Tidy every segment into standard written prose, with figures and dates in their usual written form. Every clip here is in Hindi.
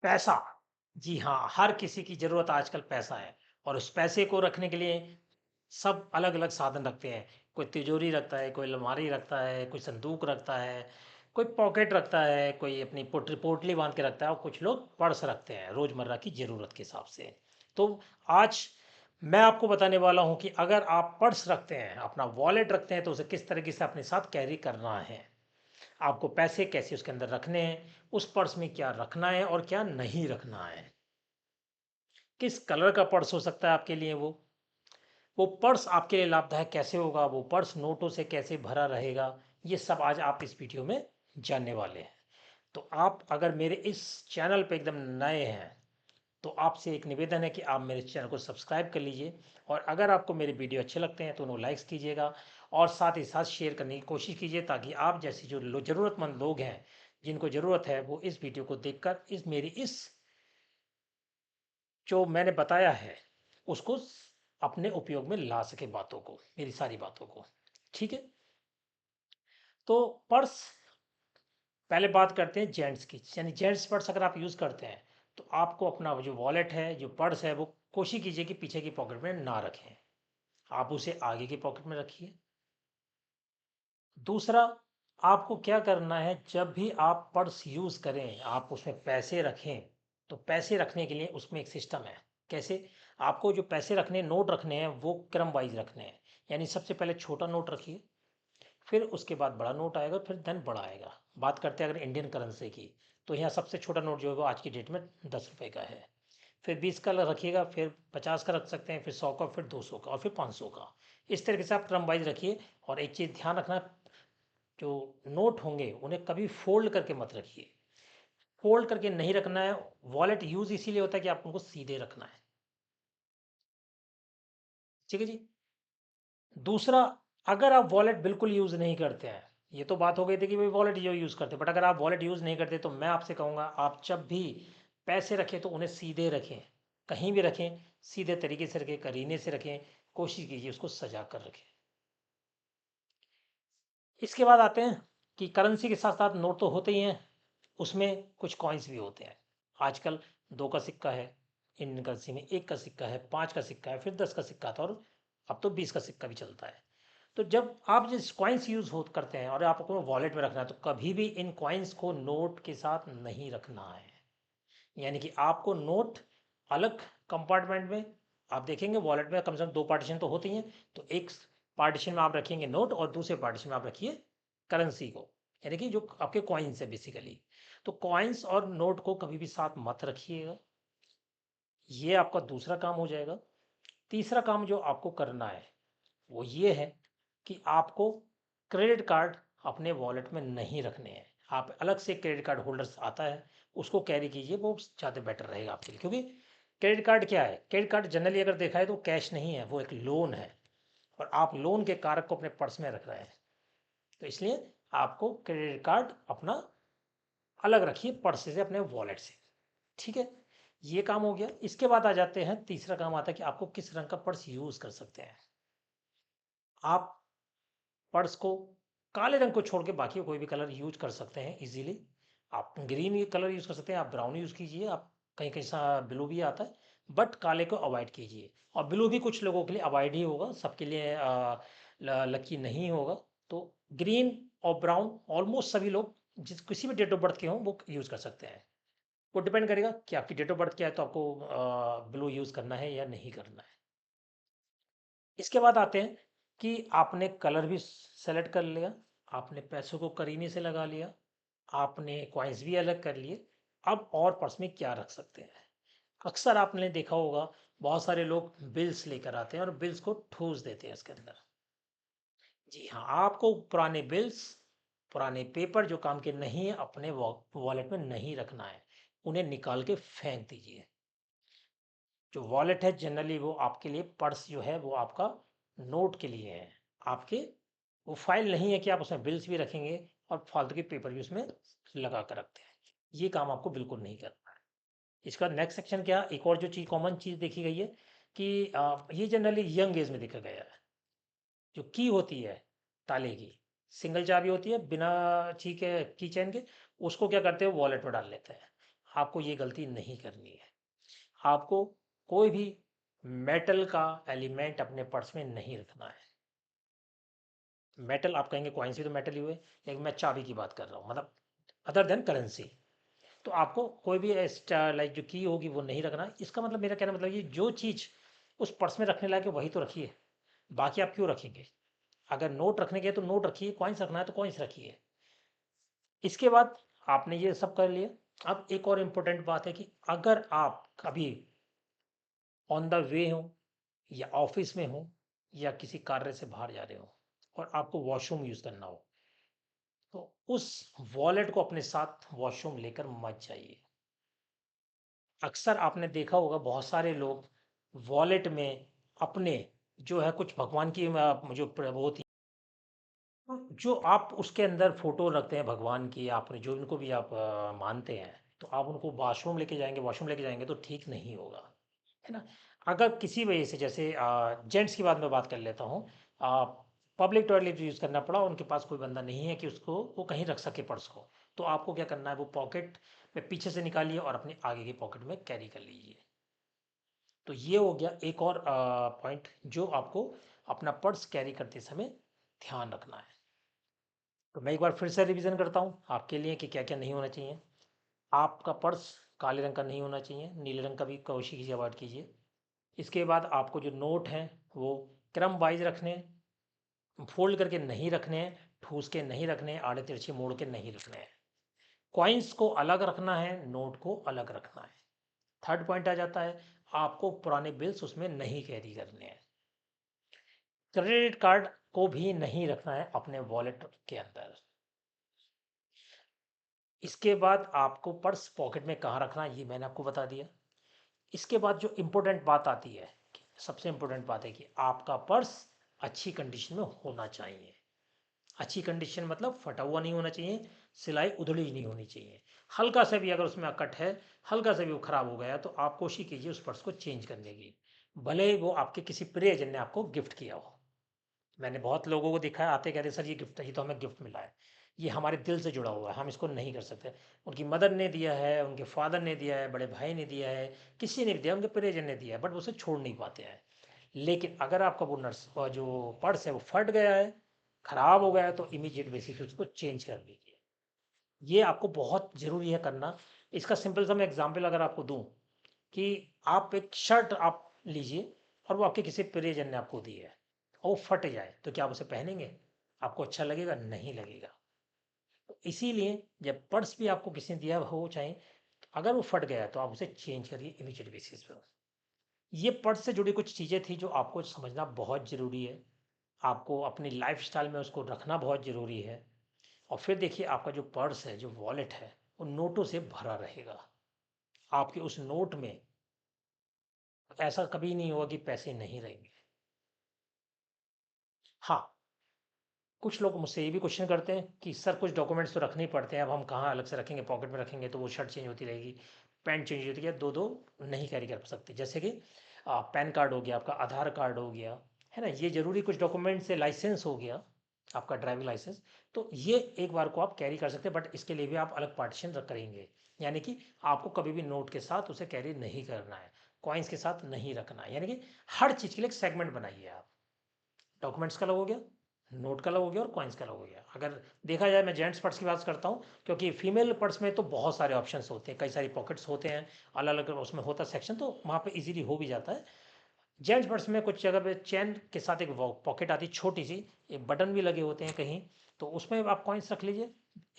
पैसा, जी हाँ, हर किसी की ज़रूरत आजकल पैसा है और उस पैसे को रखने के लिए सब अलग-अलग साधन रखते हैं। कोई तिजोरी रखता है, कोई अलमारी रखता है, कोई संदूक रखता है, कोई पॉकेट रखता है, कोई अपनी पोटली बाँध के रखता है और कुछ लोग पर्स रखते हैं रोज़मर्रा की ज़रूरत के हिसाब से। तो आज मैं आपको बताने वाला हूँ कि अगर आप पर्स रखते हैं, अपना वॉलेट रखते हैं तो उसे किस तरीके से अपने साथ कैरी करना है। आपको पैसे कैसे उसके अंदर रखने हैं, उस पर्स में क्या रखना है और क्या नहीं रखना है। किस कलर का पर्स हो सकता है आपके लिए वो पर्स आपके लिए लाभदायक कैसे होगा, वो पर्स नोटों से कैसे भरा रहेगा, ये सब आज आप इस वीडियो में जानने वाले हैं। तो आप अगर मेरे इस चैनल पे एकदम नए हैं, तो आपसे एक निवेदन है कि आप मेरे चैनल को सब्सक्राइब कर लीजिए और अगर आपको मेरे वीडियो अच्छे लगते हैं तो उन्हें लाइक्स कीजिएगा और साथ ही साथ शेयर करने की कोशिश कीजिए ताकि आप जैसे जो ज़रूरतमंद लोग हैं, जिनको ज़रूरत है, वो इस वीडियो को देखकर इस जो मैंने बताया है, उसको अपने उपयोग में ला सके बातों को, मेरी सारी बातों को। ठीक है? तो पर्स पहले बात करते हैं जेंट्स की, यानी जेंट्स पर्स अगर आप यूज़ करते हैं, तो आपको अपना जो वॉलेट है, जो पर्स है, वो कोशिश कीजिए कि पीछे की पॉकेट में ना रखें। आप उसे आगे की पॉकेट में रखिए। दूसरा, आपको क्या करना है, जब भी आप पर्स यूज़ करें, आप उसमें पैसे रखें, तो पैसे रखने के लिए उसमें एक सिस्टम है। कैसे? आपको जो पैसे रखने हैं, नोट रखने हैं, वो क्रम वाइज़ रखने हैं। यानी सबसे पहले छोटा नोट रखिए, फिर उसके बाद बड़ा नोट आएगा, फिर देन बड़ा आएगा। बात करते हैं अगर इंडियन करेंसी की, तो यहाँ सबसे छोटा नोट जो है वो आज की डेट में 10 रुपए का है। फिर 20 का रखिएगा, फिर 50 का रख सकते हैं, फिर 100 का, फिर 200 का और फिर 500 का। इस तरीके से आप क्रम वाइज रखिए और एक चीज़ ध्यान रखना, जो नोट होंगे उन्हें कभी फोल्ड करके मत रखिए। फोल्ड करके नहीं रखना है। वॉलेट यूज़ इसीलिए होता है कि आप उनको सीधे रखना है। ठीक है जी? दूसरा, अगर आप वॉलेट बिल्कुल यूज़ नहीं करते हैं, ये तो बात हो गई थी कि भाई वॉलेट जो यूज़ करते हैं, बट अगर आप वॉलेट यूज़ नहीं करते तो मैं आपसे कहूँगा आप जब भी पैसे रखें तो उन्हें सीधे रखें। कहीं भी रखें, सीधे तरीके से रखें, करीने से रखें, कोशिश कीजिए उसको सजा कर रखें। इसके बाद आते हैं कि करेंसी के साथ साथ नोट तो होते ही हैं, उसमें कुछ कॉइन्स भी होते हैं। आजकल 2 का सिक्का है, इंडियन करेंसी में 1 का सिक्का है, 5 का सिक्का है, फिर 10 का सिक्का था और अब तो 20 का सिक्का भी चलता है। तो जब आप जिस कॉइन्स यूज़ हो करते हैं और आपको वॉलेट में रखना है, तो कभी भी इन कॉइन्स को नोट के साथ नहीं रखना है। यानी कि आपको नोट अलग कंपार्टमेंट में, आप देखेंगे वॉलेट में कम से कम 2 पार्टीशन तो होती हैं, तो एक पार्टीशन में आप रखेंगे नोट और दूसरे पार्टीशन में आप रखिए करेंसी को, यानी कि जो आपके कॉइन्स है बेसिकली। तो कॉइन्स और नोट को कभी भी साथ मत रखिएगा। ये आपका दूसरा काम हो जाएगा। तीसरा काम जो आपको करना है, वो ये है कि आपको क्रेडिट कार्ड अपने वॉलेट में नहीं रखने हैं। आप अलग से क्रेडिट कार्ड होल्डर्स आता है, उसको कैरी कीजिए, वो ज़्यादा बेटर रहेगा आपके लिए। क्योंकि क्रेडिट कार्ड क्या है? क्रेडिट कार्ड जनरली अगर देखा है तो कैश नहीं है, वो एक लोन है और आप लोन के कारक को अपने पर्स में रख रहे हैं। तो इसलिए आपको क्रेडिट कार्ड अपना अलग रखिए पर्स से, अपने वॉलेट से। ठीक है? ये काम हो गया। इसके बाद आ जाते हैं, तीसरा काम आता है कि आपको किस रंग का पर्स यूज़ कर सकते हैं। आप पर्स को काले रंग को छोड़ के बाकी कोई भी कलर यूज कर सकते हैं इजीली। आप ग्रीन कलर यूज कर सकते हैं, आप ब्राउन यूज कीजिए, आप कहीं कहीं सा ब्लू भी आता है, बट काले को अवॉइड कीजिए। और ब्लू भी कुछ लोगों के लिए अवॉइड ही होगा, सबके लिए लकी नहीं होगा। तो ग्रीन और ब्राउन ऑलमोस्ट सभी लोग जिस किसी भी डेट ऑफ बर्थ के हों वो यूज कर सकते हैं। वो डिपेंड करेगा कि आपकी डेट ऑफ बर्थ क्या है, तो आपको ब्लू यूज करना है या नहीं करना है। इसके बाद आते हैं कि आपने कलर भी सेलेक्ट कर लिया, आपने पैसों को करीने से लगा लिया, आपने कॉइन्स भी अलग कर लिए। अब और पर्स में क्या रख सकते हैं? अक्सर आपने देखा होगा, बहुत सारे लोग बिल्स लेकर आते हैं और बिल्स को ठूस देते हैं इसके अंदर। जी हाँ, आपको पुराने बिल्स, पुराने पेपर जो काम के नहीं है, अपने वॉलेट में नहीं रखना है। उन्हें निकाल के फेंक दीजिए। जो वॉलेट है जनरली वो आपके लिए, पर्स जो है वो आपका नोट के लिए है। आपके वो फाइल नहीं है कि आप उसमें बिल्स भी रखेंगे और फालतू के पेपर भी उसमें लगा कर रखते हैं। ये काम आपको बिल्कुल नहीं करना है। इसका नेक्स्ट सेक्शन क्या, एक और जो चीज़ कॉमन चीज़ देखी गई है कि ये जनरली यंग एज में देखा गया है। जो की होती है ताले की, सिंगल चाबी होती है बिना की चैन के, उसको क्या करते हैं वॉलेट में डाल लेते हैं। आपको ये गलती नहीं करनी है। आपको कोई भी मेटल का एलिमेंट अपने पर्स में नहीं रखना है। मेटल आप कहेंगे कॉइन्स भी तो मेटल ही हुए, लेकिन मैं चाबी की बात कर रहा हूँ, मतलब अदर देन करेंसी। तो आपको कोई भी लाइक जो की होगी वो नहीं रखना। इसका मतलब, मेरा कहना मतलब, ये जो चीज़ उस पर्स में रखने लायक है वही तो रखिए, बाकी आप क्यों रखेंगे। अगर नोट रखने के तो नोट रखिए, कॉइन्स रखना है तो कॉइन्स रखिए। इसके बाद आपने ये सब कर लिया। अब एक और इम्पोर्टेंट बात है कि अगर आप कभी ऑन द वे हो या ऑफिस में हो या किसी कार्य से बाहर जा रहे हो और आपको वॉशरूम यूज़ करना हो, तो उस वॉलेट को अपने साथ वॉशरूम लेकर मत जाइए। अक्सर आपने देखा होगा बहुत सारे लोग वॉलेट में अपने जो है कुछ भगवान की वो होती है, जो आप उसके अंदर फोटो रखते हैं भगवान की, आपने जो इनको भी आप मानते हैं, तो आप उनको वॉशरूम लेके जाएंगे, वॉशरूम लेके जाएंगे तो ठीक नहीं होगा, है ना। अगर किसी वजह से, जैसे जेंट्स की बात मैं बात कर लेता हूँ, पब्लिक टॉयलेट यूज़ करना पड़ा, उनके पास कोई बंदा नहीं है कि उसको वो कहीं रख सके पर्स को, तो आपको क्या करना है, वो पॉकेट में पीछे से निकालिए और अपने आगे की पॉकेट में कैरी कर लीजिए। तो ये हो गया एक और पॉइंट जो आपको अपना पर्स कैरी करते समय ध्यान रखना है। तो मैं एक बार फिर से रिवीजन करता हूँ आपके लिए कि क्या क्या नहीं होना चाहिए। आपका पर्स काले रंग का नहीं होना चाहिए, नीले रंग का भी कोशिश कीजिए, अवॉइड कीजिए। इसके बाद आपको जो नोट हैं वो क्रम वाइज रखने हैं, फोल्ड करके नहीं रखने हैं, ठूस के नहीं रखने हैं, आड़े तिरछे मोड़ के नहीं रखने हैं। कॉइन्स को अलग रखना है, नोट को अलग रखना है। थर्ड पॉइंट आ जाता है, आपको पुराने बिल्स उसमें नहीं कैरी करने हैं। क्रेडिट कार्ड को भी नहीं रखना है अपने वॉलेट के अंदर। इसके बाद आपको पर्स पॉकेट में कहाँ रखना है ये मैंने आपको बता दिया। इसके बाद जो इम्पोर्टेंट बात आती है, सबसे इम्पोर्टेंट बात है कि आपका पर्स अच्छी कंडीशन में होना चाहिए। अच्छी कंडीशन मतलब फटा हुआ नहीं होना चाहिए, सिलाई उधड़ी नहीं होनी चाहिए। हल्का सा भी अगर उसमें अकट है, हल्का सा भी वो खराब हो गया, तो आप कोशिश कीजिए उस पर्स को चेंज करने की, भले ही वो आपके किसी प्रियजन ने आपको गिफ्ट किया हो। मैंने बहुत लोगों को देखा है, आते कहते सर ये गिफ्ट है, ये तो हमें गिफ्ट मिला है, ये हमारे दिल से जुड़ा हुआ है, हम इसको नहीं कर सकते। उनकी मदर ने दिया है, उनके फादर ने दिया है, बड़े भाई ने दिया है, किसी ने भी दिया, उनके प्रियजन ने दिया है, बट वो उसे छोड़ नहीं पाते हैं। लेकिन अगर आपका वो जो पर्स है वो फट गया है, खराब हो गया है, तो इमीडिएट बेसिस पे उसको चेंज कर दीजिए। ये आपको बहुत ज़रूरी है करना। इसका सिंपल सा मैं एग्जांपल अगर आपको दूं कि आप एक शर्ट आप लीजिए और वो आपके किसी प्रियजन ने आपको दी है और वो फट जाए, तो क्या आप उसे पहनेंगे? आपको अच्छा लगेगा? नहीं लगेगा। तो इसीलिए जब पर्स भी आपको किसी ने दिया हो, चाहे अगर वो फट गया तो आप उसे चेंज करिए इमीडिएट बेसिस पे। ये पर्स से जुड़ी कुछ चीज़ें थी जो आपको समझना बहुत ज़रूरी है। आपको अपनी लाइफस्टाइल में उसको रखना बहुत ज़रूरी है। और फिर देखिए, आपका जो पर्स है, जो वॉलेट है, वो नोटों से भरा रहेगा। आपके उस नोट में ऐसा कभी नहीं होगा कि पैसे नहीं रहेंगे। हाँ, कुछ लोग मुझसे ये भी क्वेश्चन करते हैं कि सर कुछ डॉक्यूमेंट्स तो रखने ही पड़ते हैं, अब हम कहाँ अलग से रखेंगे, पॉकेट में रखेंगे तो वो शर्ट चेंज होती रहेगी, पैंट चेंज होती है, दो दो नहीं कैरी कर सकते। जैसे कि पैन कार्ड हो गया, आपका आधार कार्ड हो गया, है ना, ये जरूरी कुछ डॉक्यूमेंट्स से, लाइसेंस हो गया, आपका ड्राइविंग लाइसेंस, तो ये एक बार को आप कैरी कर सकते हैं, बट इसके लिए भी आप अलग पार्टीशन करेंगे। यानी कि आपको कभी भी नोट के साथ उसे कैरी नहीं करना है, कॉइन्स के साथ नहीं रखना है। यानी कि हर चीज़ के लिए एक सेगमेंट बनाइए आप। डॉक्यूमेंट्स का अलग हो गया, नोट का अलग हो गया और कॉइन्स का अलग हो गया। अगर देखा जाए, मैं जेंट्स पर्स की बात करता हूँ, क्योंकि फीमेल पर्स में तो बहुत सारे ऑप्शंस होते हैं, कई सारी पॉकेट्स होते हैं, अलग अलग उसमें होता सेक्शन, तो वहाँ पे इजीली हो भी जाता है। जेंट्स पर्स में कुछ जगह पे चेन के साथ एक पॉकेट आती है छोटी सी, एक बटन भी लगे होते हैं कहीं, तो उसमें आप कॉइन्स रख लीजिए।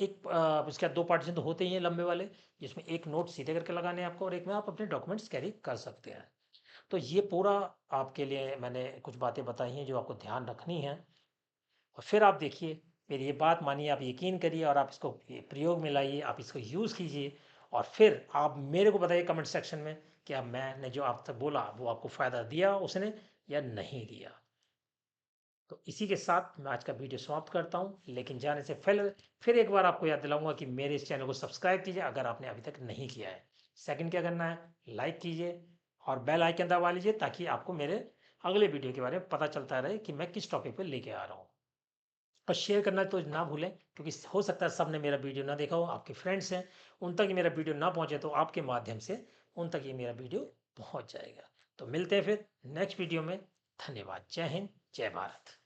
एक उसके बाद दो पार्टीशन तो होते ही हैं लंबे वाले, जिसमें एक नोट सीधे करके लगाने हैं आपको और एक में आप अपने डॉक्यूमेंट्स कैरी कर सकते हैं। तो ये पूरा आपके लिए मैंने कुछ बातें बताई हैं जो आपको ध्यान रखनी है। और फिर आप देखिए, मेरी ये बात मानिए, आप यकीन करिए और आप इसको प्रयोग में लाइए, आप इसको यूज़ कीजिए, और फिर आप मेरे को बताइए कमेंट सेक्शन में कि अब मैंने जो आप तक बोला वो आपको फ़ायदा दिया उसने या नहीं दिया। तो इसी के साथ मैं आज का वीडियो समाप्त करता हूँ, लेकिन जाने से पहले फिर एक बार आपको याद दिलाऊंगा कि मेरे इस चैनल को सब्सक्राइब कीजिए अगर आपने अभी तक नहीं किया है। सेकंड क्या करना है, लाइक कीजिए और बेल आइकन दबा लीजिए, ताकि आपको मेरे अगले वीडियो के बारे में पता चलता रहे कि मैं किस टॉपिक पर लेके आ रहा हूँ। और शेयर करना तो ना भूलें, क्योंकि हो सकता है सबने मेरा वीडियो ना देखा हो, आपके फ्रेंड्स हैं, उन तक ये मेरा वीडियो ना पहुंचे, तो आपके माध्यम से उन तक ये मेरा वीडियो पहुंच जाएगा। तो मिलते हैं फिर नेक्स्ट वीडियो में। धन्यवाद। जय हिंद, जय भारत।